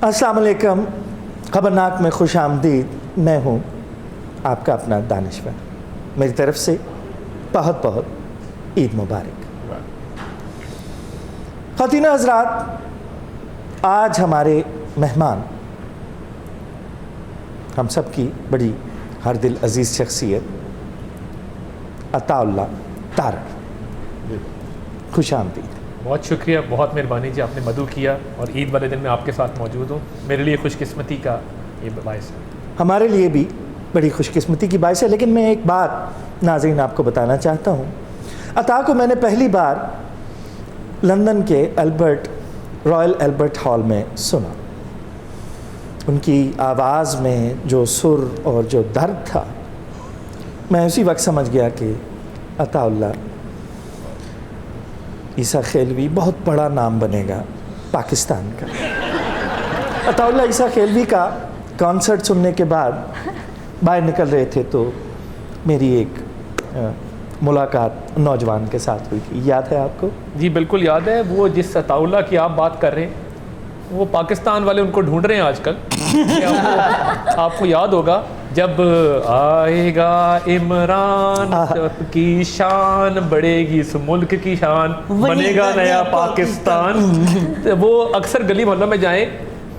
अस्सलाम वालेकुम। खबरनाक में खुश आमदीद। मैं हूँ आपका अपना दानिश्वर। मेरी तरफ से बहुत बहुत ईद मुबारक। ख़वातीन हज़रात, आज हमारे मेहमान हम सब की बड़ी हर दिल अजीज़ शख्सियत अताउल्लाह तारड़। खुश आमदीद। बहुत शुक्रिया, बहुत मेहरबानी जी, आपने मदू किया और ईद वाले दिन मैं आपके साथ मौजूद हूँ। मेरे लिए खुशकिस्मती का ये बायस है। हमारे लिए भी बड़ी खुशकिस्मती की बात है। लेकिन मैं एक बात नाज़रीन आपको बताना चाहता हूँ। अता को मैंने पहली बार लंदन के रॉयल एल्बर्ट हॉल में सुना। उनकी आवाज़ में जो सुर और जो दर्द था, मैं उसी वक्त समझ गया कि अताउल्लाह ईसा खेलवी बहुत बड़ा नाम बनेगा पाकिस्तान का। अताउल्लाह ईसा खेलवी का कॉन्सर्ट सुनने के बाद बाहर निकल रहे थे तो मेरी एक मुलाकात नौजवान के साथ हुई थी। याद है आपको? जी बिल्कुल याद है। वो जिस अताउल्लाह की आप बात कर रहे हैं, वो पाकिस्तान वाले उनको ढूंढ रहे हैं आजकल। आपको याद होगा जब आएगा इमरान, की शान बढ़ेगी, इस मुल्क की शान बनेगा नया पाकिस्तान। तो वो अक्सर गली मोहल्लों में जाएं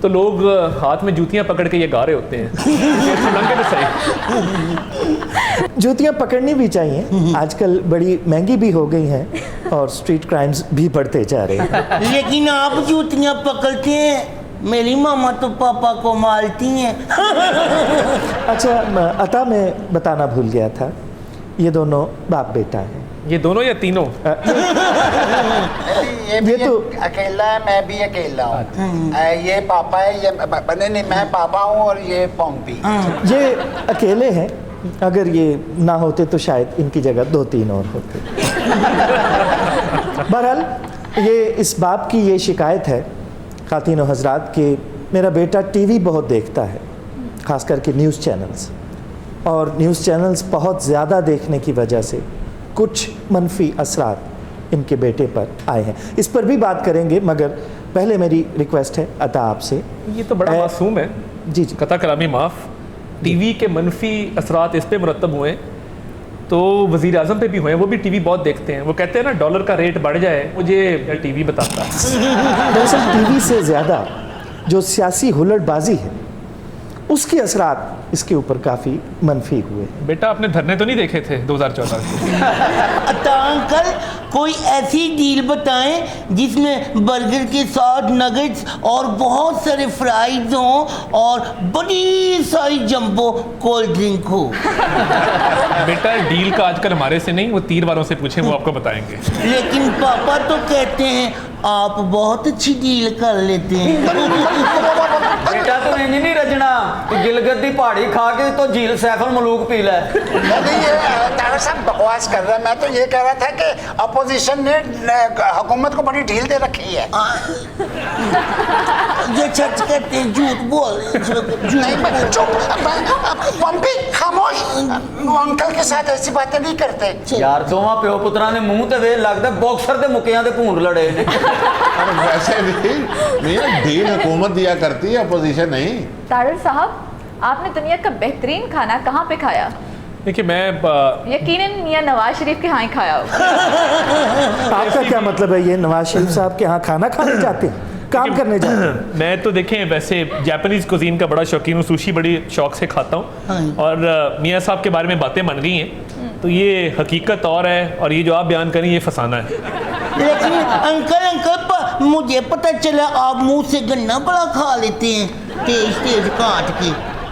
तो लोग हाथ में जूतियां पकड़ के ये गा रहे होते हैं। तो सही जूतियां पकड़नी भी चाहिए, आजकल बड़ी महंगी भी हो गई हैं और स्ट्रीट क्राइम्स भी बढ़ते जा रहे हैं। लेकिन आप जूतियां पकड़ते हैं, मेरी मामा तो पापा को मारती हैं। अच्छा अता, मैं बताना भूल गया था, ये दोनों बाप बेटा हैं। ये दोनों या तीनों? ये तो अकेला है, मैं भी अकेला हूँ। ये पापा है, ये नहीं, मैं पापा हूँ और ये पॉम्पी। ये अकेले हैं। अगर ये ना होते तो शायद इनकी जगह 2-3 और होते। बहरहाल ये इस बाप की ये शिकायत है ख़वातीन व हज़रात कि मेरा बेटा टीवी बहुत देखता है, ख़ास करके न्यूज़ चैनल्स, और न्यूज़ चैनल्स बहुत ज़्यादा देखने की वजह से कुछ मनफी असरात इनके बेटे पर आए हैं। इस पर भी बात करेंगे, मगर पहले मेरी रिक्वेस्ट है अता आपसे। ये तो बड़ा मासूम है। जी जी, कता कलामी माफ़। टीवी के मनफी असरात इस पे मुरतब हुए तो वज़ीर आज़म पे भी हुए। वो भी टीवी बहुत देखते हैं। वो कहते हैं ना, डॉलर का रेट बढ़ जाए मुझे टीवी बताता है। दरअसल टीवी से ज़्यादा जो सियासी हुलड़बाजी है उसके असरात इसके ऊपर काफ़ी मनफी हुए। बेटा आपने धरने तो नहीं देखे थे 2014 के? तो अंकल कोई ऐसी डील बताएं जिसमें बर्गर के साथ नगेट्स और बहुत सारे फ्राइज हों और बड़ी सारी जंबो कोल्ड ड्रिंक हो। बेटा डील का आजकल हमारे से नहीं, वो तीर वालों से पूछें, वो आपको बताएंगे। लेकिन पापा तो कहते हैं आप बहुत अच्छी डील कर लेते हैं। बेटा तू इंज नहीं रजना कि गिलगित की पहाड़ी खा के तो झील सैफल मलूक पी ले। नहीं, ये तारा साहब बकवास कर रहा है। मैं तो ये कह रहा था कि अपोजिशन ने हुकूमत को बड़ी ढील दे रखी है। ये सच कहते हैं, झूठ बोल नहीं, चुप पंपी, खामोश। वो अंकल के साथ ऐसी बातें नहीं करते यार। दोवां प्यो पुत्रा ने मुंह ते वेल लगदा बॉक्सर दे मुकियां दे भूंड लड़े ने। वैसे भी नहीं, ढील हुकूमत दिया करती है, अपोजिशन नहीं। तारड़ साहब, आपने दुनिया का बेहतरीन खाना कहाँ पे खाया? देखिए मैं यकीनन मियां नवाज शरीफ के यहाँ ही खाया होगा। आपका क्या मतलब है? ये नवाज शरीफ साहब के यहाँ खाना खाने जाते हैं, काम करने जाते हैं? मैं तो देखें वैसे जापानीज़ कुजीन का बड़ा शौकीन हूँ, सुशी बड़ी शौक से खाता हूँ और मियाँ साहब के बारे में बातें बन गई हैं तो ये हकीकत और है और ये जो आप बयान करें ये फसाना है। लेकिन अंकल मुझे पता चला आप मुंह से गन्ना बड़ा खा लेते हैं, तेज काट के।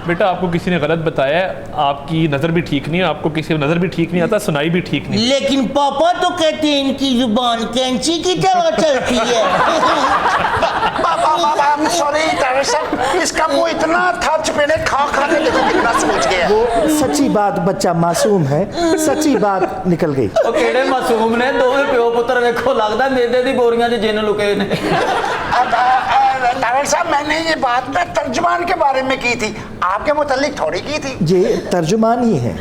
बेटा आपको किसी ने गलत बताया है, आपकी नज़र भी ठीक नहीं है, आपको किसी नज़र भी ठीक नहीं आता, सुनाई भी ठीक नहीं। लेकिन पापा तो कहते हैं इनकी जुबान कैंची की तरह चलती है। पापा सॉरी तारा साहब, इसका मुंह इतना था चपेड़े खा के देखो कितना समझ गया। वो सच्ची बात, बच्चा मासूम है, सच्ची बात निकल गई। ओ केड़े मासूम ने, दोवें प्यो पुत्र वेखो लगदा मेदे दी बोरियां च जिन लुके ने। तारा साहब, मैंने ये बात ना तर्जुमान के बारे में की थी, आपके मुतालिक थोड़ी की थी। ये तर्जुमान ही है।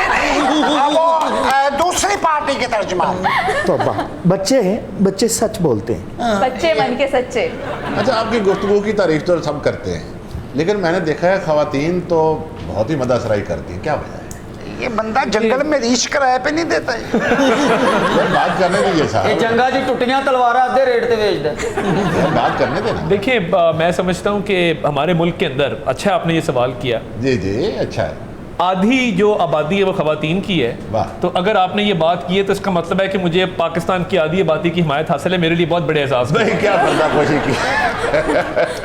नहीं, वो दूसरी पार्टी के तर्जुमान। तो बच्चे हैं, बच्चे सच बोलते हैं। बच्चे मन के सच्चे। अच्छा, आपकी गुफ्तगू की तारीफ तो सब करते हैं, लेकिन मैंने देखा है खवातीन तो बहुत ही मदासराई करती हैं, क्या वजह है? ये बंदा जंगल में रीछ किराए पे नहीं देता है। बात करने दीजिए ਇਹ साहब, ਜੰਗਾ ਜੀ ਟੁੱਟੀਆਂ ਤਲਵਾਰਾਂ ਅੱਧੇ ਰੇਟ ਤੇ ਵੇਚਦਾ। बात करने देना। देखिए मैं समझता हूँ कि हमारे मुल्क के अंदर, अच्छा आपने ये सवाल किया, जी जी, अच्छा है। आधी जो आबादी है वो खवातीन की है। वाह। तो अगर आपने ये बात की है तो इसका मतलब है कि मुझे पाकिस्तान की आधी आबादी की हिमायत हासिल है, मेरे लिए बहुत बड़े एहसास नहीं, क्या पर्दापोशी की।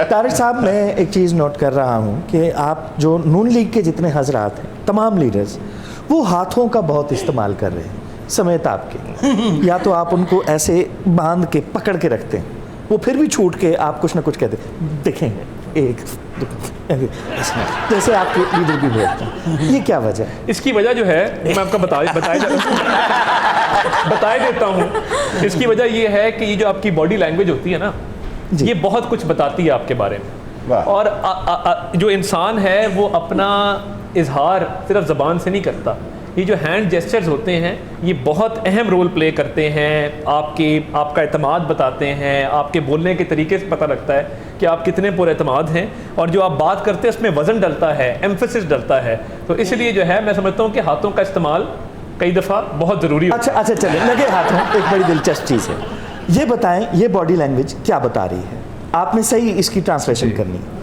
तारिक साहब, मैं एक चीज़ नोट कर रहा हूँ कि आप जो नून लीग के जितने हजरात हैं, तमाम लीडर्स, वो हाथों का बहुत इस्तेमाल कर रहे हैं समेत आपके। या तो आप उनको ऐसे बांध के पकड़ के रखते हैं, वो फिर भी छूट के आप कुछ ना कुछ कहते हैं, देखेंगे एक जैसे आपके लीडर भी बोलते हैं। ये क्या वजह है? इसकी वजह जो है वो मैं आपको बताए देता हूँ। इसकी वजह ये है कि ये जो आपकी बॉडी लैंग्वेज होती है ना, जी। ये बहुत कुछ बताती है आपके बारे में। वाह। और जो इंसान है वो अपना इजहार सिर्फ ज़बान से नहीं करता, ये जो हैंड जेस्चर्स होते हैं ये बहुत अहम रोल प्ले करते हैं। आपका एतमाद बताते हैं, आपके बोलने के तरीके से पता लगता है कि आप कितने पुरएतमाद हैं, और जो आप बात करते हैं उसमें वज़न डलता है, एम्फेसिस डलता है। तो इसलिए जो है मैं समझता हूँ कि हाथों का इस्तेमाल कई दफ़ा बहुत ज़रूरी होता है। अच्छा चलिए, लगे हाथों, एक बड़ी दिलचस्प चीज़ है। ये बताएं, ये बॉडी लैंग्वेज क्या बता रही है? आपने सही इसकी ट्रांसलेशन करनी है।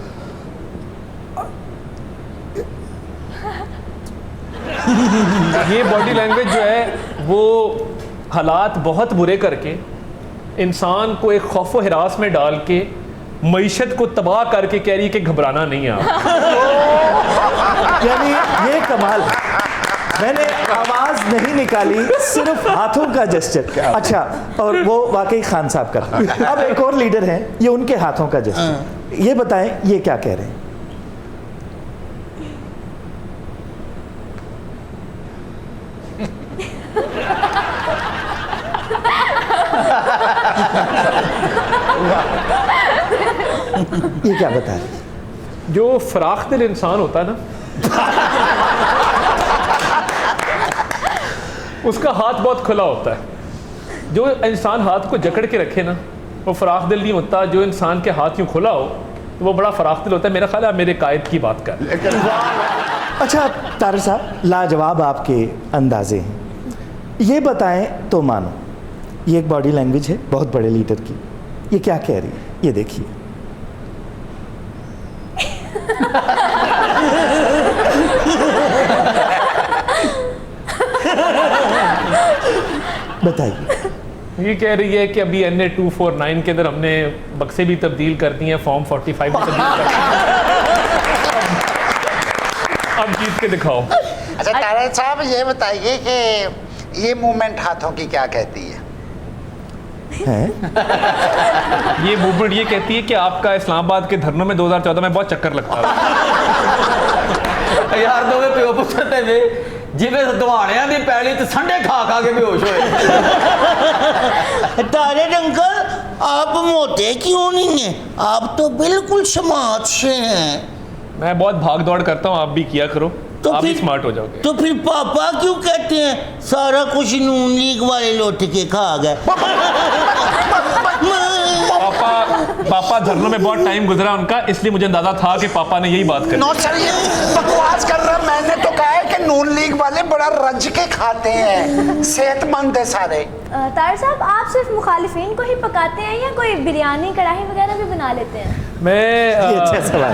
ये बॉडी लैंग्वेज जो है वो हालात बहुत बुरे करके इंसान को एक खौफ व हिरास में डाल के मईशत को तबाह करके कह रही है कि घबराना नहीं है आप। यानी ये कमाल है। मैंने आवाज नहीं निकाली, सिर्फ हाथों का जेस्चर। अच्छा, और वो वाकई खान साहब का। अब एक और लीडर हैं, ये उनके हाथों का जेस्चर। ये बताएं, ये क्या कह रहे हैं? ये क्या बता रहे हैं? जो फराख दिल इंसान होता है ना, उसका हाथ बहुत खुला होता है। जो इंसान हाथ को जकड़ के रखे ना, वो फराख दिल नहीं होता। जो इंसान के हाथ यूँ खुला हो तो वो बड़ा फराख दिल होता है। मेरा ख्याल है आप मेरे कायद की बात कर। अच्छा तारिक साहब, लाजवाब आपके अंदाजे हैं। ये बताएं तो मानो, ये एक बॉडी लैंग्वेज है बहुत बड़े लीडर की। ये क्या कह रही है? ये देखिए। बताइए। ये कह रही है कि अभी NA 249 के अंदर हमने बक्से भी तब्दील कर दिए हैं, फॉर्म 45 में तब्दील कर अब जीत के दिखाओ। अच्छा तारिक साहब, ये बताइए कि ये मूवमेंट हाथों की क्या कहती है? ये मूवमेंट ये कहती है कि आपका इस्लामाबाद के धरनों में 2014 में बहुत चक्कर लगता है। यार दोवे प्यो पुੱਤਰ ਤੇ ਵੇ ਜਿਵੇਂ ਦਵਾਣਿਆਂ ਦੀ ਪੈਲੀ ਤੇ ਸੰਡੇ खा के बेहोश होए। तारे अंकल, आप मोटे क्यों नहीं हैं? आप तो बिल्कुल स्मार्ट से हैं। मैं बहुत भाग दौड़ करता हूँ, आप भी किया करो, आप भी स्मार्ट हो जाओगे। तो फिर पापा क्यों कहते हैं सारा कुछ नून लीग वाले लौट के खा गए? पापा धरनों में बहुत टाइम गुजरा उनका, इसलिए मुझे अंदाजा था कि पापा ने यही बात करी। नो सर, ये बकवास कर रहा। मैंने तो कहा है कि नून लीग वाले बड़ा रज के खाते हैं, सेहतमंद है सारे। तार साहब, आप सिर्फ मुखालिफिन को ही पकाते हैं या कोई बिरयानी कढ़ाई वगैरह भी बना लेते हैं? ये अच्छा सवाल।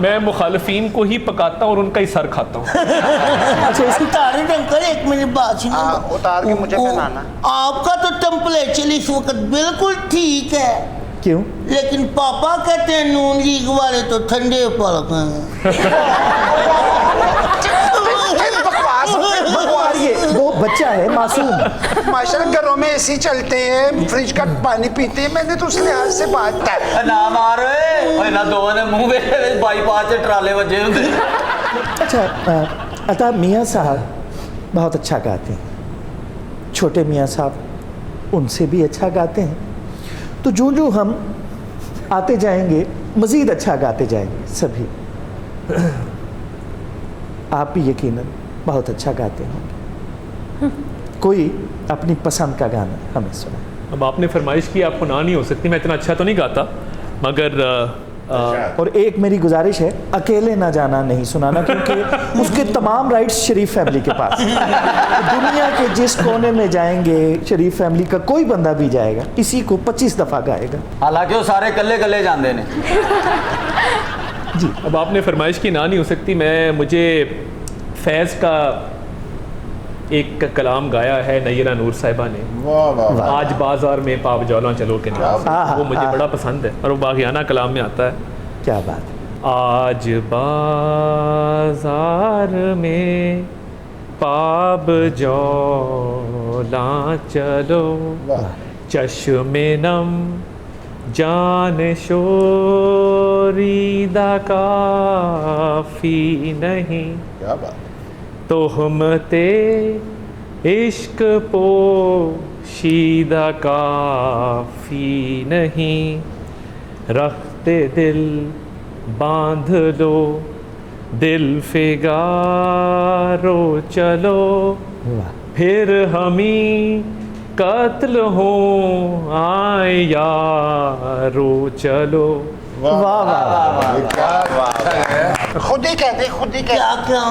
मैं मुखालिफिन को ही पकाता हूँ और उनका ही सर खाता हूँ। अच्छा इसकी तारे अंकल, एक मिनट बात सुनो। उतार के मुझे पहनाना। आपका तो टेम्परेचर इस वक्त बिल्कुल ठीक है। क्यों? लेकिन पापा कहते हैं नून लीग वाले तो ठंडे पड़ गए। वो बच्चा है मासूम। माशाल्लाह घरों में AC चलते हैं, फ्रिज का पानी पीते हैं। मैंने तो उस लिहाज से बात है। ना मार ओए ना दो ने मुंह में बाईपास से ट्राले बजे होंगे। अच्छा अता मियाँ साहब बहुत अच्छा गाते हैं, छोटे मियाँ साहब उनसे भी अच्छा गाते हैं। तो जो हम आते जाएंगे मज़ीद अच्छा गाते जाएंगे सभी। आप भी यकीनन बहुत अच्छा गाते होंगे। कोई अपनी पसंद का गाना हमें सुना। अब आपने फरमाइश की, आपको ना नहीं हो सकती। मैं इतना अच्छा तो नहीं गाता, मगर और एक मेरी गुजारिश है, अकेले ना जाना नहीं सुनाना, क्योंकि उसके तमाम राइट्स शरीफ फैमिली के पास हैं। दुनिया के जिस कोने में जाएंगे, शरीफ फैमिली का कोई बंदा भी जाएगा, इसी को 25 दफ़ा गाएगा। हालांकि वो सारे कल्ले कल्ले जानते ने। जी, अब आपने फरमाइश की, ना नहीं हो सकती। मुझे फैज़ का एक कलाम गाया है नैरा नूर साहिबा ने, वाह वाह वाह। आज बाजार में पाप जौला चलो के नाम से। आहा, वो मुझे आहा। बड़ा पसंद है और वो बागियाना कलाम में आता है। क्या बात है। आज बाजार में पाप जौला चलो, चश्मे नम जान शोरीदा काफी नहीं, क्या बात। तोहमते इश्क पोशीदा काफी नहीं, रखते दिल बांध लो, दिल फिगारो चलो, फिर हमी कत्ल हो आए यारो चलो। वाह वाह वाह। क्या बात है। खुद ही कह दे, खुद ही क्या क्या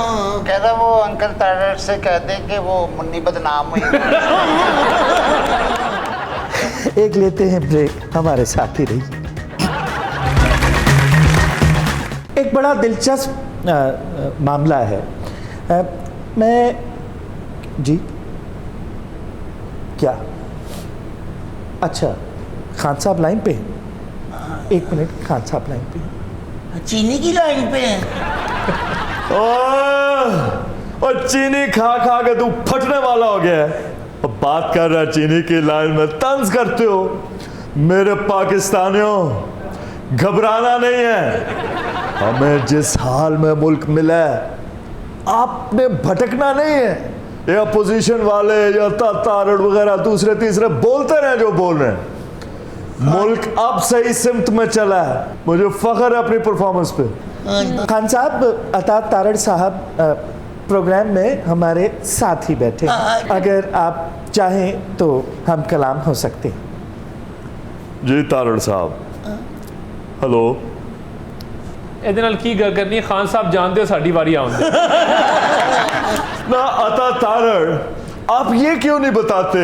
कह दे, वो अंकल तारड़ से कह दे कि वो मुन्नी बदनाम हुई। एक लेते हैं ब्रेक, हमारे साथ ही रहिए। एक बड़ा दिलचस्प मामला है। मैं जी क्या, अच्छा खान साहब लाइन पे हैं? एक मिनट, खान साहब लाइन पे हैं। चीनी की लाइन पे है। और चीनी खा खा के तू फटने वाला हो गया है। अब बात कर रहा है चीनी की लाइन में, तंज करते हो। मेरे पाकिस्तानियों, घबराना नहीं है। हमें जिस हाल में मुल्क मिला है, आपने भटकना नहीं है। ये अपोजिशन वाले या तारड़ वगैरह दूसरे तीसरे बोलते रहे जो बोल रहे हैं। मुल्क अब सही सिमत में चला है। मुझे फख्र है अपनी परफॉर्मेंस पे। खान साहब, अता तारड़ साहब प्रोग्राम में हमारे साथ ही बैठे हैं। अगर आप चाहें तो हम कलाम हो सकते हैं। जी तारड़ साहब, हेलो। ਇਹਦੇ ਨਾਲ ਕੀ ਗੱਲ ਕਰਨੀ ਹੈ ਖਾਨ ਸਾਹਿਬ, ਜਾਣਦੇ ਹੋ ਸਾਡੀ ਵਾਰੀ ਆਉਂਦੀ। ना अता तारड़, आप ये क्यों नहीं बताते?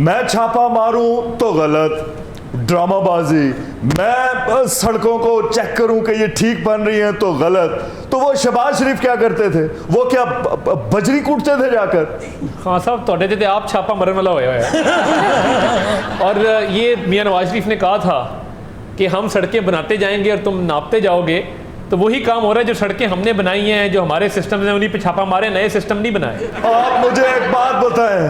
मैं छापा मारूं तो गलत, ड्रामाबाजी। मैं सड़कों को चेक करूं कि ये ठीक बन रही हैं तो गलत। तो वो शहबाज शरीफ क्या करते थे? वो क्या बजरी कूटते थे जाकर? ਖਾਨ ਸਾਹਿਬ ਤੁਹਾਡੇ ਤੇ ਆਪ ਛਾਪਾ ਮਰਨ ਵਾਲਾ ਹੋਇਆ ਹੋਇਆ। और ये मियां नवाज शरीफ ने कहा था कि हम सड़कें बनाते जाएंगे और तुम नापते जाओगे। तो वही काम हो रहा है, जो सड़कें हमने बनाई हैं, जो हमारे सिस्टम हैं, उन्हीं पे छापा मारे, नए सिस्टम नहीं बनाए। आप मुझे एक बात बताएं,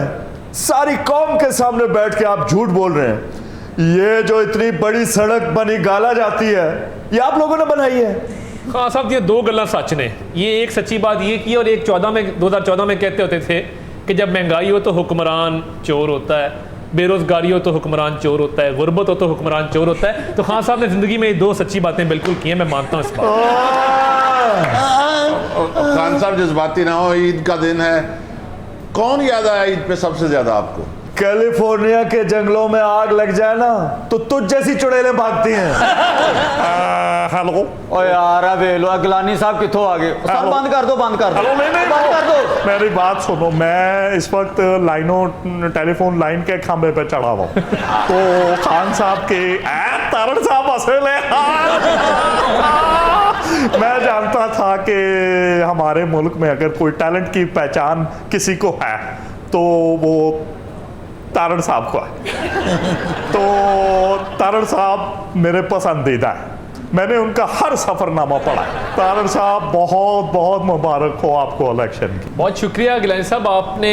सारी कौम के सामने बैठ के आप झूठ बोल रहे हैं। ये जो इतनी बड़ी सड़क बनी गाला जाती है, ये आप लोगों ने बनाई है? खान साहब, ये दो गल्ला सच ने। ये एक सच्ची बात ये की, और एक 2014 में कहते होते थे कि जब महंगाई हो तो हुक्मरान चोर होता है, बेरोजगारी हो तो हुक्मरान चोर होता है, गुर्बत हो तो हुक्मरान चोर होता है। तो खान साहब ने जिंदगी में ये दो सच्ची बातें बिल्कुल की हैं, मैं मानता हूँ इस बात। खान साहब जज्बाती ना हो, ईद का दिन है। कौन याद आया ईद पे सबसे ज्यादा आपको? कैलिफोर्निया के जंगलों में आग लग जाए ना तो तुझ जैसी चुड़ैलें भागती हैं। हेलो। ओ यार अब लो गिलानी साहब कितों आ गए? सब बंद कर दो, बंद कर दो। हेलो, नहीं बंद कर दो। मेरी बात सुनो, मैं इस वक्त टेलीफोन लाइन के खंबे पे चढ़ा हुआ हूं। तो खान साहब के तारड़ साहब हंसे ले। मैं जानता था कि हमारे मुल्क में अगर कोई टैलेंट की पहचान किसी को है तो वो तारड़ साहब को है। तो तारड़ साहब मेरे पसंदीदा है, मैंने उनका हर सफरनामा पढ़ा है। तारड़ साहब, बहुत बहुत मुबारक हो आपको इलेक्शन की। बहुत शुक्रिया गिलानी साहब, आपने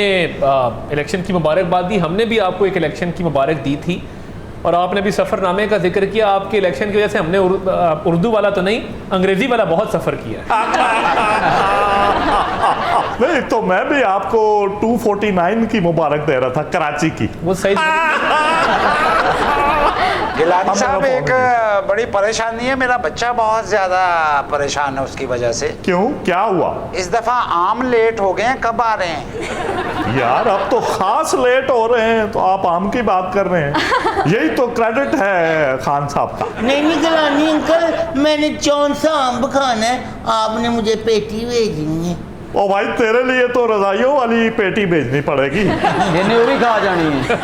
इलेक्शन की मुबारकबाद दी। हमने भी आपको एक इलेक्शन की मुबारक दी थी और आपने भी सफ़रनामे का जिक्र किया। आपके इलेक्शन की वजह से हमने उर्दू वाला तो नहीं, अंग्रेज़ी वाला बहुत सफ़र किया। नहीं तो मैं भी आपको 249 की मुबारक दे रहा था, कराची की। वो सही गिलानी साहब एक बड़ी परेशानी है, मेरा बच्चा बहुत ज्यादा परेशान है उसकी वजह से। क्यों, क्या हुआ? इस दफा आम लेट हो गए हैं, कब आ रहे हैं? यार अब तो खास लेट हो रहे हैं तो आप आम की बात कर रहे हैं, यही तो क्रेडिट है खान साहब का। नहीं गिलानी अंकल, मैंने कौन सा आम खाना है, आपने मुझे पेटी भेजनी है। ओ भाई तेरे लिए तो रजाइयों वाली पेटी भेजनी पड़ेगी। इन्हें वो भी खा जानी है।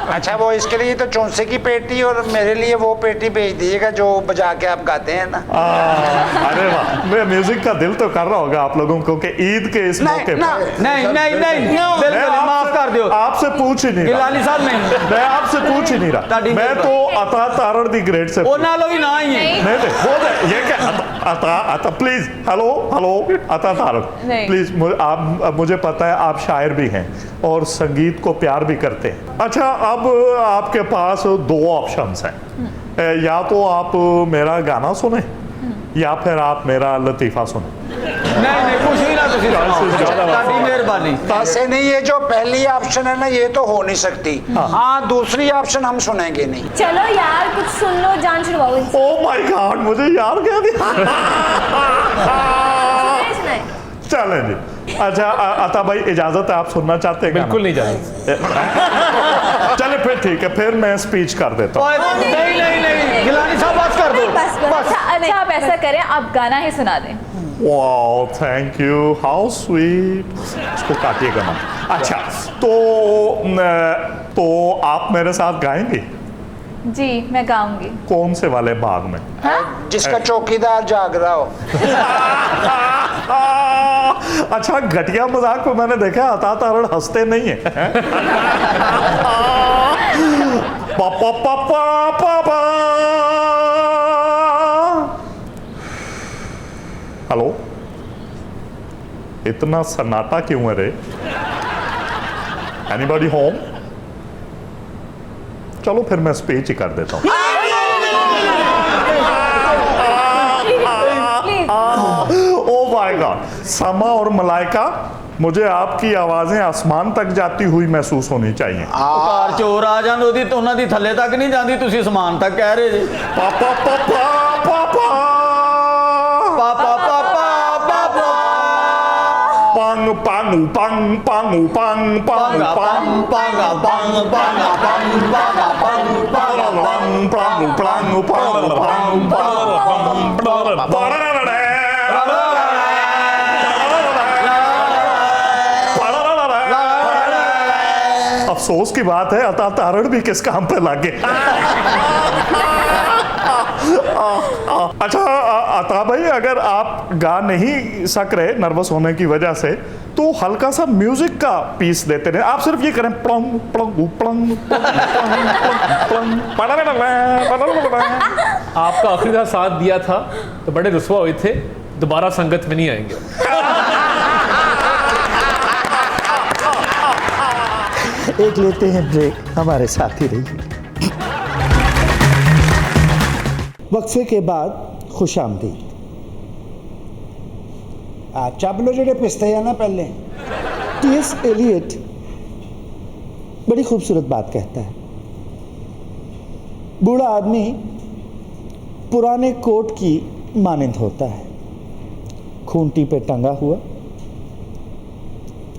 अच्छा, वो इसके लिए तो चौंसे की पेटी और मेरे लिए वो पेटी भेज दीजिएगा जो बजा के आप गाते हैं ना। अरे वाह, मैं म्यूजिक का दिल तो कर रहा होगा आप लोगों को कि ईद के इस मौके पर। नहीं, माफ कर दो। आपसे पूछ ही नहीं गिलानी साहब नहीं, मैं आपसे पूछ ही नहीं रहा, मैं तो अता तारण दी ग्रेड से वो नालो ही ना ही है। नहीं ये क्या अता प्लीज, हेलो अता तारण प्लीज, मुझे पता है आप शायर भी हैं और संगीत को प्यार भी करते हैं। अच्छा, अब आपके पास 2 ऑप्शंस हैं, या तो आप मेरा गाना सुने या फिर आप मेरा लतीफा सुने। नहीं कुछ नहीं ना, मेहरबानी। ऐसे नहीं, ये जो पहली ऑप्शन है ना ये तो हो नहीं सकती। हाँ, दूसरी ऑप्शन हम सुनेंगे नहीं। चलो यार कुछ सुन लो, जान छुड़वाओ इनसे। ओह माय गॉड, मुझे यार क्या दिया। चलें जी। अच्छा अता भाई इजाजत है, आप सुनना चाहते हैं? बिल्कुल नहीं जाएगा। चले फिर ठीक है, फिर मैं स्पीच कर देता हूँ। नहीं गिलानी साहब बस कर दो। अच्छा आप ऐसा करें, आप गाना ही सुना दें। Wow thank you, how sweet. इसको काटिएगा मत। अच्छा तो आप मेरे साथ गाएंगे? जी मैं गाऊंगी। कौन से वाले बाग में? जिसका चौकीदार जाग रहा हो। अच्छा, घटिया मजाक को मैंने देखा अता तारण हंसते नहीं है। पापा पापा पापा। हेलो, इतना सन्नाटा क्यों है रे? Anybody home? चलो फिर मैं स्पीच ही कर देता हूँ। ओह माय गॉड, समा और मलाइका, मुझे आपकी आवाजें आसमान तक जाती हुई महसूस होनी चाहिए। कार चोर आ जान ओदी तो उन्हां दी थल्ले तक नहीं जाती, तुसी आसमान तक कह रहे जी। पापा पापा पापा पापा पापा पापा पंग पंग पंग पंग पंग पंग पंग पागा पंग पागा पंग पागा पंग पागा पंग पंग पंग पंग पंग पंग। अफसोस की बात है अता तारण भी किस काम पे लग गए। अच्छा अता भाई, अगर आप गा नहीं सक रहे नर्वस होने की वजह से तो हल्का सा म्यूजिक का पीस देते रहे। आप सिर्फ ये करें प्लंग प्लंग प्लंग प्लंग। आपका आखिरी साथ दिया था तो बड़े रुस्वा हुए थे, दोबारा संगत में नहीं आएंगे। एक लेते हैं ब्रेक, हमारे साथ ही रहिए। वक्फे के बाद खुशामदीद। ਚੱਬ ਲੋ ਜਿਹੜੇ ਪਿਸਤੇ ਆ ਨਾ ਪਹਿਲੇ। टी.एस. एलियट बड़ी खूबसूरत बात कहता है, बूढ़ा आदमी पुराने कोट की मानंद होता है, खूंटी पे टंगा हुआ,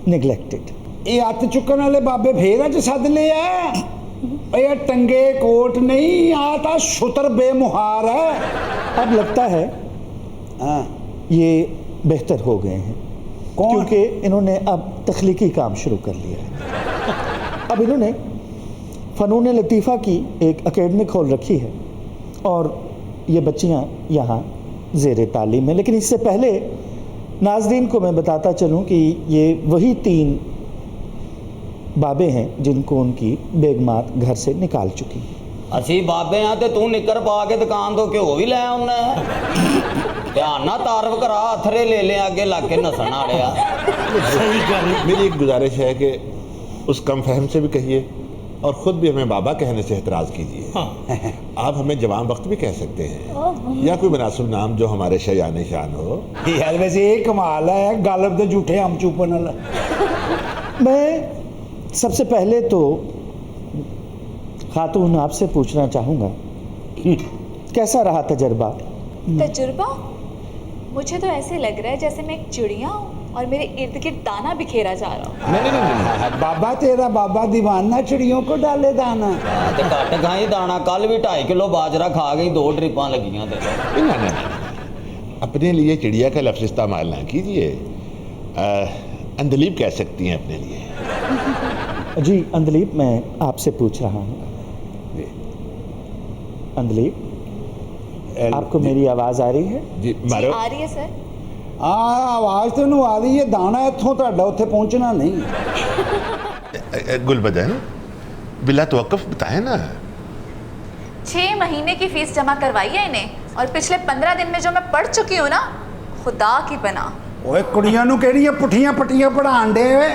निगलेक्टेड। ਇਹ ਹੱਥ ਚੁੱਕਣ ਵਾਲੇ ਬਾਬੇ ਫੇਰ ਅੱਜ ਸੱਦ ਲਏ ਆ। ਇਹ ਟੰਗੇ ਕੋਟ ਨਹੀਂ, ਆ ਤਾਂ ਛੁਤਰ ਬੇਮੁਹਾਰ है। अब लगता है ये बेहतर हो गए हैं, क्योंकि इन्होंने अब तख्लीकी काम शुरू कर लिया है। अब इन्होंने फ़नून लतीफ़ा की एक अकेडमी खोल रखी है और ये बच्चियां यहाँ ज़ेर तालीम है। लेकिन इससे पहले नाज़रीन को मैं बताता चलूँ कि ये वही 3 बाबे हैं जिनको उनकी बेगमात घर से निकाल चुकी है। ਅਸੀਂ ਬਾਬੇ ਆ ਤੇ ਤੂੰ ਨਿੱਕਰ ਪਾ ਕੇ ਦੁਕਾਨ ਤੋਂ ਘਿਓ ਵੀ ਲੈ ਆਉਣਾ ਧਿਆਨ ਨਾਲ ਤਾਰਫ ਕਰਾ, ਅਥਰੇ ਲੈ ਲੈ ਅੱਗੇ ਲੱਗ ਕੇ ਨਸਣ ਆੜਿਆ। मेरी एक गुजारिश है कि उस कम फहम से भी कहिए और ख़ुद भी हमें बाबा कहने से एतराज़ कीजिए। आप हमें जवान वक्त भी कह सकते हैं या कोई मुनासिब नाम जो हमारे शयान शान हो। यार वैसे ये कमाल है, गलब तो झूठे हम चुपन वाला। मैं सबसे पहले तो खातून आपसे पूछना चाहूँगा कैसा रहा तजर्बा? तजुर्बा? मुझे तो ऐसे लग रहा है जैसे मैं एक चिड़िया हूँ और मेरे इर्द गिर्द दाना बिखेरा जा रहा हूँ। नहीं। बाबा तेरा बाबा दीवाना, चिड़ियों को डाले दाना। ते घट खाई दाना, कल भी 2.5 किलो बाजरा खा गई, 2 ड्रिपां लगियां ते। ना, अपने लिए चिड़िया का लफ्ज़ इस्तेमाल ना कीजिए। अंधलीब कह सकती हैं अपने लिए। जी अंधलीब, मैं आपसे पूछ रहा हूँ। अंधलीब, आपको मेरी आवाज़ आ रही है? जी जी, आ रही है सर। आवाज़ तो नहीं आ रही है, दाना इत्थों तुहाडा उत्थे पहुंचना नहीं। गुलबदन, बिला तवक्कुफ बताए ना। 6 महीने की फीस जमा करवाई है इन्हें और पिछले 15 दिन में जो मैं पढ़ चुकी हूँ ना, खुदा की बना। ओए कुड़ियां नू केड़ियां पुठियां पट्टियां पढ़ाण दे वे?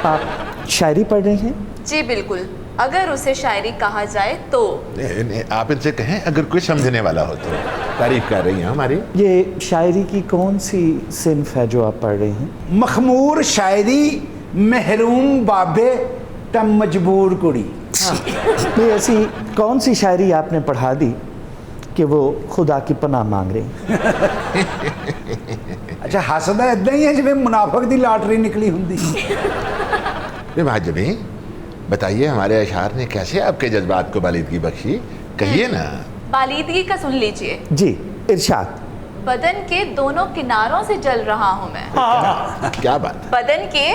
आप शायरी पढ़ रही हैं? जी बिल्कुल, अगर उसे शायरी कहा जाए तो। नहीं, आप इनसे कहें अगर कोई समझने वाला हो तो। तारीफ कर रही हैं हमारी। ये शायरी की कौन सी सिन्फ है जो आप पढ़ रही हैं? मखमूर शायरी, महरूम बाबे त मजबूर कुड़ी। ये ऐसी कौन सी शायरी आपने पढ़ा दी कि वो खुदा की पनाह मांग रही? अच्छा, हसदा इदां ही है जिवें मुनाफिक दी लॉटरी निकली हुंदी। महाजबी, बताइए हमारे अशार ने कैसे आपके जज्बात को बालिदगी बख्शी, कहिए ना। बालिदगी का सुन लीजिए। जी इरशाद। बदन के दोनों किनारों से जल रहा हूँ मैं। क्या बात? बदन के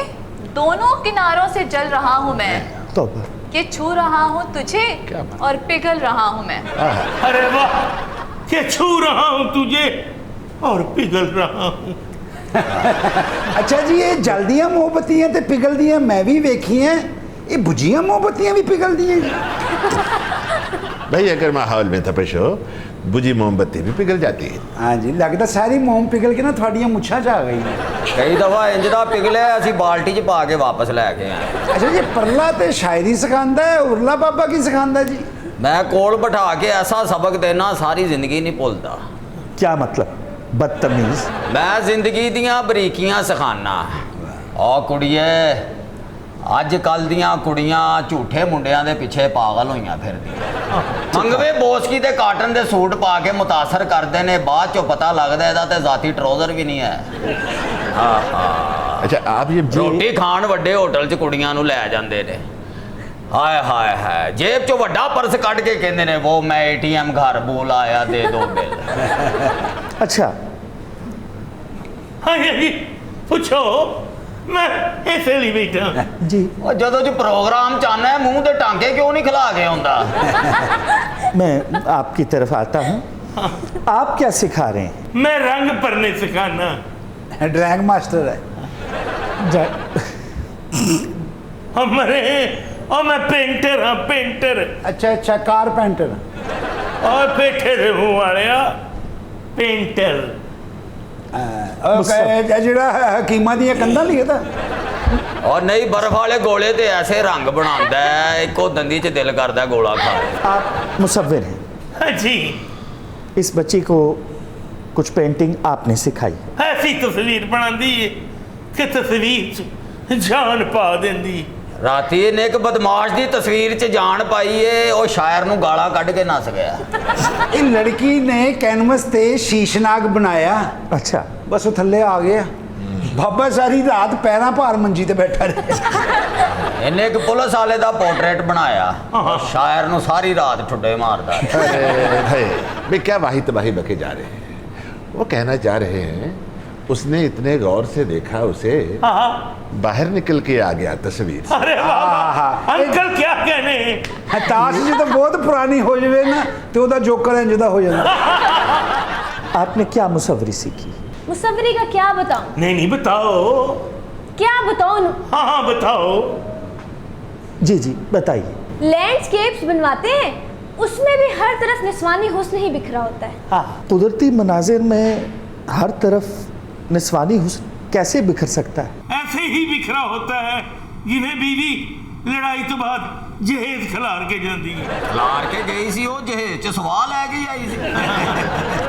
दोनों किनारों से जल रहा हूँ मैं, तौबा। कि छू रहा हूँ तुझे और पिघल रहा हूँ मैं। अरे वाह, कि छू रहा हूँ तुझे और पिघल रहा हूँ। अच्छा जी, ये जलदियां मोमबत्तियां ते पिघलदियां मैं भी वेखी हैं, ये बुझियां मोमबत्तियां भी पिघलदी हैं। भाई अगर माहौल में तपिश हो, बुझी मोमबत्ती भी पिघल जाती है। हाँ जी, लगता सारी मोम पिघल के ना थोड़ियां मुछां जा गई। कई दफा इंज दा पिघले असी बाल्टी च पा के वापस लैके आए। अच्छा जी, परला ते शायरी सिखांदा है, उरला बाबा की सिखांदा जी? मैं कोल बैठा के ऐसा सबक देना सारी जिंदगी नहीं भुलदा। क्या मतलब? बदतमीज। मैं जिंदगी दियां बरीकियां सिखाना। और कुड़िए, अज कल दियां कुड़ियां झूठे मुंडियां दे पिछे पागल होइयां फिरदियां। मंगवे बोसकी दे काटन दे सूट पा के मुतासर करदे ने, बाद चो पता लगदा एदा ते जाती ट्राउजर भी नहीं है। अच्छा, आप ये रोटी खान वड्डे होटल च कुड़ियां नू लै जांदे ने। हाय हाय हाय, जेब चो वड्डा पर्स कट के कहंदे ने, वो मैं ATM घर बोल आया, दे दो बिल। अच्छा हाँ जी, पूछो, मैं ऐसे नहीं बैठा जी। और जदों जो प्रोग्राम चाहना है, मुंह दे टांके क्यों नहीं खिला के होंदा? मैं आपकी तरफ आता हूँ। आप क्या सिखा रहे हैं? मैं रंग भरने सिखाना। ड्रैग मास्टर है। हमारे और मैं पेंटर हाँ, पेंटर। अच्छा अच्छा, कारपेंटर। और बैठे थे मुँह वाले पेंटर। ਜਿਹੜਾ ਹਕੀਮਾਂ ਦੀਆਂ ਕੰਧਾਂ ਲਿਖਦਾ। और नहीं, बर्फ वाले गोले तो ऐसे रंग बनाता है, एको दंदी च दिल करता गोला खा। आप मुसव्विर हैं? हाँ जी। इस बच्ची को कुछ पेंटिंग आपने सिखाई? ऐसी तस्वीर बनाती है कि तस्वीर च जान पा देंदी। राती ने एक बदमाश की तस्वीर च जान पाई है, और शायर नू गाला कढ़ के नस गया। ਇਹ ਲੜਕੀ ਨੇ ਕੈਨਵਸ ਤੇ ਸ਼ੀਸ਼ਨਾਗ ਬਣਾਇਆ। अच्छा। ਬਸ ਉਹ ਥੱਲੇ ਆ ਗਿਆ। ਬਾਬਾ ਸਾਰੀ ਰਾਤ ਪੈਰਾਂ ਭਾਰ ਮੰਜੀ ਤੇ ਬੈਠਾ ਰਿਹਾ। इन्हें एक पुलिस वाले का पोर्ट्रेट बनाया, और शायर नू सारी रात ठुड्डे मारदा। भाई क्या वाही तबाही बके जा रहे हैं। वो कहना चाह रहे हैं, उसने इतने गौर से देखा उसे, बाहर निकल के आ गया तस्वीर। अरे वाह, अंकल क्या कहने। ਤਾਸ਼ ਜਦੋਂ ਬਹੁਤ ਪੁਰਾਣੀ ਹੋ ਜਾਵੇ ਨਾ ਤੇ ਉਹਦਾ ਜੋਕਰ ਇੰਜ ਦਾ ਹੋ ਜਾਂਦਾ। आपने क्या मुसव्वरी सीखी? मुसव्वरी का क्या बताऊं? नहीं बताओ। क्या बताऊं? हाँ बताओ। जी जी बताइए। लैंडस्केप्स बनवाते हैं, उसमें भी हर तरफ निस्वानी हुस्न ही बिखरा होता है। हाँ, कुदरती मनाजिर में हर तरफ निस्वानी हुस्न कैसे बिखर सकता है? ऐसे ही बिखरा होता है जिन्हें बीवी लड़ाई तो बाद जहेज खिलार के जाती है। खिलार के गई सी, वो जहेज च सवाल है कि आई सी।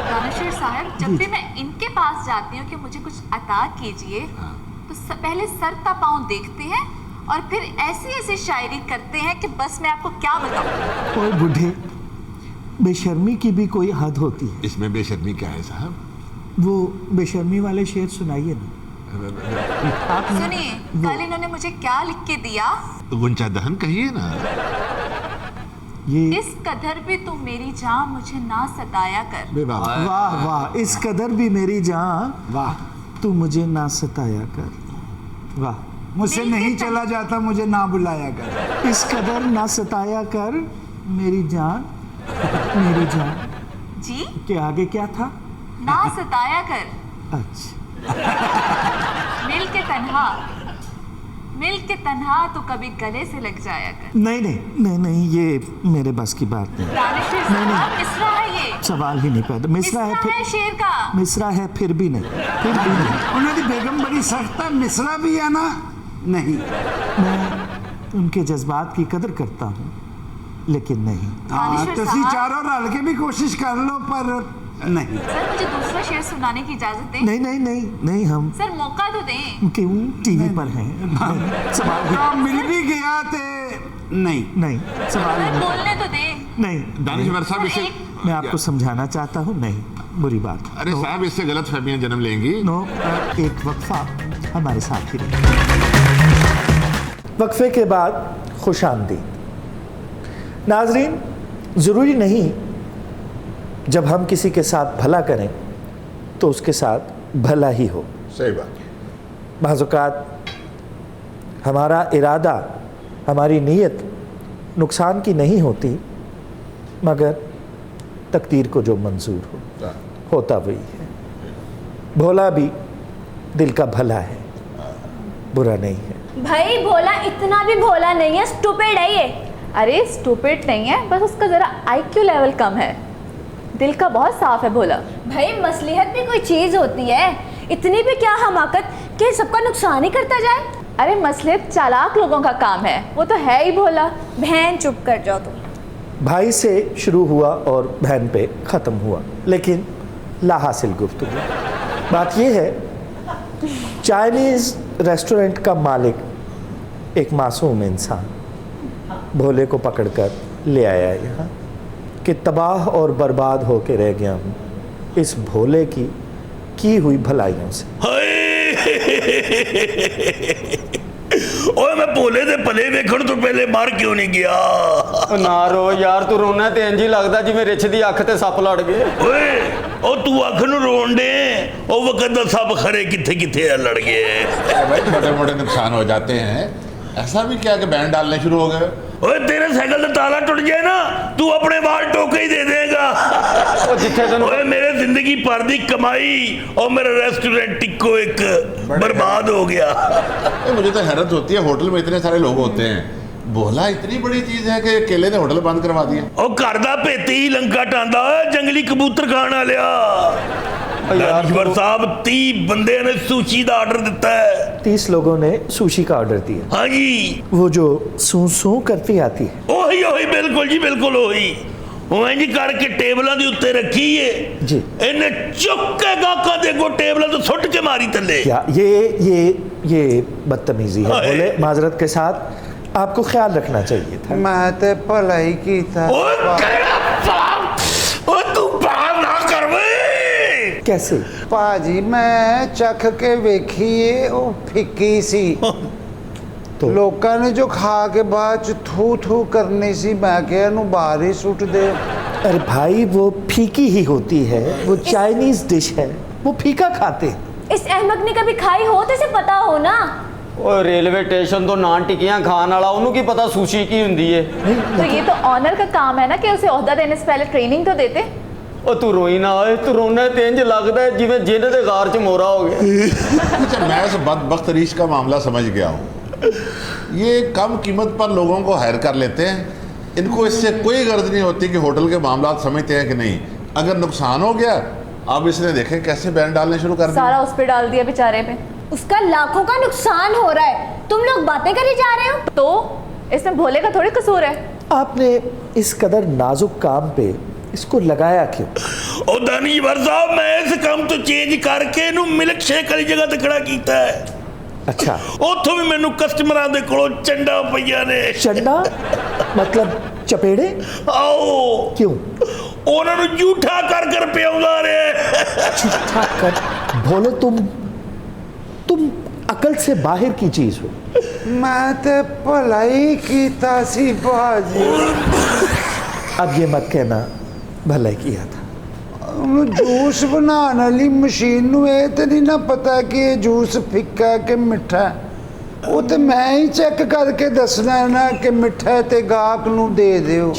दानिशर साहब, जब भी मैं इनके पास जाती हूँ कि मुझे कुछ अता कीजिए, तो पहले सर का पाँव देखते हैं और फिर ऐसी ऐसी शायरी करते हैं कि बस मैं आपको क्या बताऊँ। ओए बूढ़े, बेशर्मी की भी कोई हद होती है। इसमें बेशर्मी क्या है साहब? वो बेशर्मी वाले शेर सुनाइए ना। सुनिए, कल इन्होंने मुझे क्या लिख के दिया? गुंचा दहन कहिए ना। ये इस कदर भी तू मेरी जान मुझे ना सताया कर। वाह वाह, इस कदर भी मेरी जान, वाह, तू मुझे ना सताया कर। वाह, मुझसे नहीं चला जाता, मुझे ना बुलाया कर। इस कदर ना सताया कर मेरी जान, मेरी जान। जी? के आगे क्या था? ना सताया कर। अच्छा। मिल के तन्हा तो कभी गले से लग जाया कर। नहीं नहीं नहीं नहीं, ये मेरे बस की बात नहीं। दानिश साहब, मिसरा है ये। सवाल ही नहीं पैदा। मिसरा है फिर, शेर का मिसरा है फिर भी नहीं, फिर भी नहीं। उन्होंने बेगम बड़ी सख्त है, मिसरा भी है ना? नहीं, मैं उनके जज्बात की कदर करता हूँ, लेकिन नहीं। हाँ, तो चारों रल के भी कोशिश कर लो, पर नहीं। सर, मुझे दूसरा शेर सुनाने की इजाजत दें। नहीं नहीं नहीं नहीं, हम सर मौका तो दें। क्यों, टीवी पर हैं। सवाल ही मिल भी गया थे। नहीं नहीं, सवाल ही बोलने तो दें। नहीं। दानिशवर साहब, इसे मैं आपको समझाना चाहता हूँ, नहीं, बुरी बात। अरे साहब, इससे गलत फहमियां जन्म लेंगी। नो, एक वक्फा हमारे साथ ही रहे। वक्फे के बाद खुशामदीद। नाजरीन, ज़रूरी नहीं जब हम किसी के साथ भला करें तो उसके साथ भला ही हो। सही बात। बाज़ औक़ात हमारा इरादा, हमारी नीयत नुकसान की नहीं होती, मगर तकदीर को जो मंजूर होता वही है। भोला भी दिल का भला है, बुरा नहीं है। भाई भोला इतना भी भोला नहीं है, स्टूपिड है ये। अरे स्टूपिड नहीं है, बस उसका ज़रा IQ लेवल कम है। दिल का बहुत साफ है भोला। भाई मसलिहत भी कोई चीज़ होती है, इतनी भी क्या हमाकत कि सबका नुकसान ही करता जाए। अरे मसलिहत चालाक लोगों का काम है, वो तो है ही भोला। बहन चुप कर जाओ तुम। भाई से शुरू हुआ और बहन पे ख़त्म हुआ, लेकिन लाहासिल गुफ्तगू। बात यह है, चाइनीज़ रेस्टोरेंट का मालिक एक मासूम इंसान भोले को पकड़कर ले आया यहाँ कि तबाह और बर्बाद होके रह गया हूँ इस भोले की हुई भलाइयों से। ओए, मैं भोले दे भले वेखण तो पहले बाहर क्यों नहीं गया? ना रो यार, तू रोना ते इंज ही लगदा जिवें रिछ दी अख ते सप लड़ गए। ओए, ओ तू अख नूं रोण दे, ओ वक्त दा सप खरे किथे किथे लड़ गए। भाई, छोटे मोटे नुकसान हो जाते हैं, ऐसा भी क्या कि बैंड डालने शुरू हो गए? ओए, तेरे साइकिल का ताला टूट जाए ना, तू अपने बाल टोके ही दे देगा। ओए, मेरे जिंदगी भर दी कमाई और मेरा रेस्टोरेंट इको एक बर्बाद हो गया। मुझे तो हैरत होती है, होटल में इतने सारे लोग होते हैं, भोला इतनी बड़ी चीज है कि केले ने होटल बंद करवा दिया। ओ घर दा भेती ही लंका टांदा, जंगली कबूतर खान वालिया। दानिशवर साहब, 30 बंदे ने सुशी का ऑर्डर दिता है। 30 लोगों ने सुशी का ऑर्डर दिया। हाँ जी, वो जो सू सू करती आती है। ओही ओही, बिल्कुल जी बिल्कुल ओही। इंज करके टेबलों के उत्ते रखी है जी। इन्हें चुक के गाहकां दे अगों टेबलों तो सुट के मारी थल्ले। क्या ये बदतमीजी है। बोले माजरत के साथ आपको ख्याल रखना चाहिए था। मैं तो भलाई की था। तू बात ना कर वे। कैसे? पाजी, मैं चख के वेखिए, वो फिक्की सी। तो लोगों ने जो खा के बाद थू थू करनी सी, मैं क्या नू बाहर ही सुट दे। अरे भाई, वो फीकी ही होती है, वो चाइनीज डिश है, वो फीका खाते हैं। इस अहमक ने कभी खाई हो तो इसे पता हो ना। ओ रेलवे स्टेशन तो नान टिक्कियां खान वाला, उन्होंने की पता सुशी की हुंदी है। तो ये तो ऑनर का काम है ना कि उसे ओहदा देने से पहले ट्रेनिंग तो देते। ओ तू रोई ना, ओए तू रोना ते इंज लगदा है जिवें जिन्न दे गार च मोरा हो गया। अच्छा, मैं इस बदबख्त रीश का मामला समझ गया हूँ। ये कम कीमत पर लोगों को हायर कर लेते हैं, इनको इससे कोई गर्ज नहीं होती कि होटल के मामला समझते हैं कि नहीं। अगर नुकसान हो गया, अब इसने देखें कैसे बैन डालने शुरू कर दिया। सारा उस पे डाल दिया बेचारे पे। उसका लाखों का नुकसान हो रहा है, तुम लोग बातें करी जा रहे हो। तो इसमें भोले का थोड़ी कसूर है। आपने इस कदर नाजुक काम पे इसको लगाया क्यों? ओ दानिशवर साहब, मैं इस काम तो चेंज करके इनू मिल्क शेक वाली जगह ते खड़ा कीता है। अच्छा, उथों भी मैनू कस्टमरां दे कोलों चंडा पईया ने। चंडा मतलब चपेड़े? आओ, क्यों? ਉਹਨਾਂ ਨੂੰ ਝੂਠਾ ਕਰ ਪਿਆਉਂਦਾ ਰਿਹਾ। झूठा कर भोले तुम अकल से बाहर की चीज हो। मैं ते भलाई कीता सी बाजी। अब ये मत कहना भला किया था। जूस बनाने वाली मशीन नूं ये ते नहीं ना पता कि ये जूस फिक्का है कि मिठा है। वो तो मैं ही चेक करके दसना है ना कि मिठा है ते गाहक नूं दे दियो।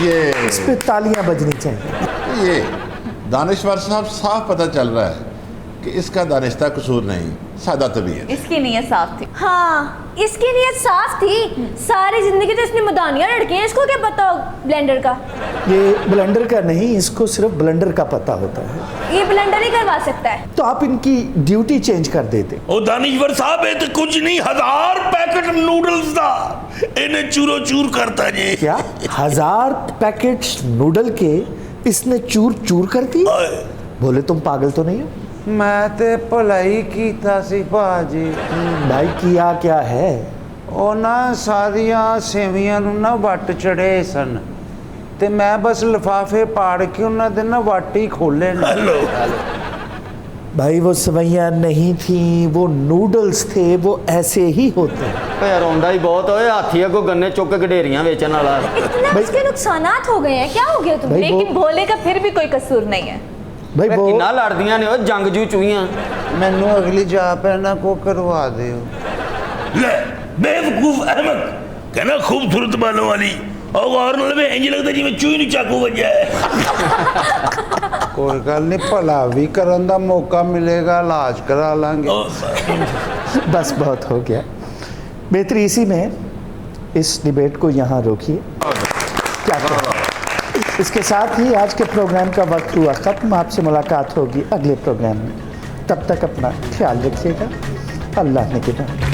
ये इस पे तालियां बजनी चाहिए। ये दानिश्वर साहब साफ पता चल रहा है कि इसका दानिश्ता कसूर नहीं, सादा तबीयत। इसकी नीयत साफ थी। हाँ, इसकी नीयत साफ थी। सारी जिंदगी तो इसने मदानियाँ लड़के हैं, इसको क्या पता हो ब्लेंडर का? ये ब्लेंडर का नहीं, इसको सिर्फ ब्लेंडर का पता होता है। ये ब्लेंडर ही करवा सकता है। तो आप इनकी ड्यूटी चेंज कर देते। ਉਹ ਦਾਨਿਸ਼ਵਰ ਸਾਹਿਬ ਇਹ ਤਾਂ ਕੁਝ ਨਹੀਂ 1000 ਪੈਕਟ ਨੂਡਲਸ ਦਾ ਇਹਨੇ ਚੂਰੋ ਚੂਰ ਕਰਤਾ ਜੀ। क्या 1000 पैकेट्स नूडल के इसने चूर चूर कर दी? बोले तुम पागल तो नहीं हो? मैं ते भलाई कीता सी बाजी। भाई किया क्या है? ਉਹ ਨਾ ਸਾਰੀਆਂ ਸੇਵੀਆਂ ਨੂੰ ਨਾ ਵੱਟ ਚੜੇ ਸਨ ਤੇ ਮੈਂ ਬਸ ਲਿਫਾਫੇ ਪਾੜ ਕੇ ਉਹਨਾਂ ਦੇ ਨਾ ਵੱਟ ਹੀ ਖੋਲੇ ਨੇ। हेलो भाई वो सवैयां नहीं थी, वो नूडल्स थे, वो ऐसे ही होते हैं। ਭੈ ਰੋਂਦਾ ਹੀ ਬਹੁਤ ਓਏ ਹਾਥੀ ਅੱਗੋਂ ਗੰਨੇ ਚੁੱਕ ਕੇ ਗਡੇਰੀਆਂ ਵੇਚਣ ਵਾਲਾ। इतना इसके नुकसानात हो गए हैं, क्या हो गया तुम्हें? भाई वो लेकिन भोले का फिर भी कोई कसूर नहीं है। भाई वो ਕਿੰਨਾ ਲੜਦੀਆਂ ਨੇ ਉਹ ਜੰਗਜੂ ਚੂਹੀਆਂ। ਮੈਨੂੰ ਅਗਲੀ ਜਾ ਪੈਣਾ ਕੋ ਕਰਵਾ ਦਿਓ। ले बेवकूफ अहमद कहना खूबसूरत बालों वाली और गौर नाल वे इंज लगदा जिवें चूही नूं चाकू वज्जा है। कोई गल नहीं, भला भी करन दा मौका मिलेगा, इलाज करा लांगे। बस बहुत हो गया। बेहतरी इसी में इस डिबेट को यहाँ रोकिए। क्या करें? इसके साथ ही आज के प्रोग्राम का वक्त हुआ ख़त्म। आपसे मुलाकात होगी अगले प्रोग्राम में। तब तक अपना ख्याल रखिएगा। अल्लाह ने के बाद।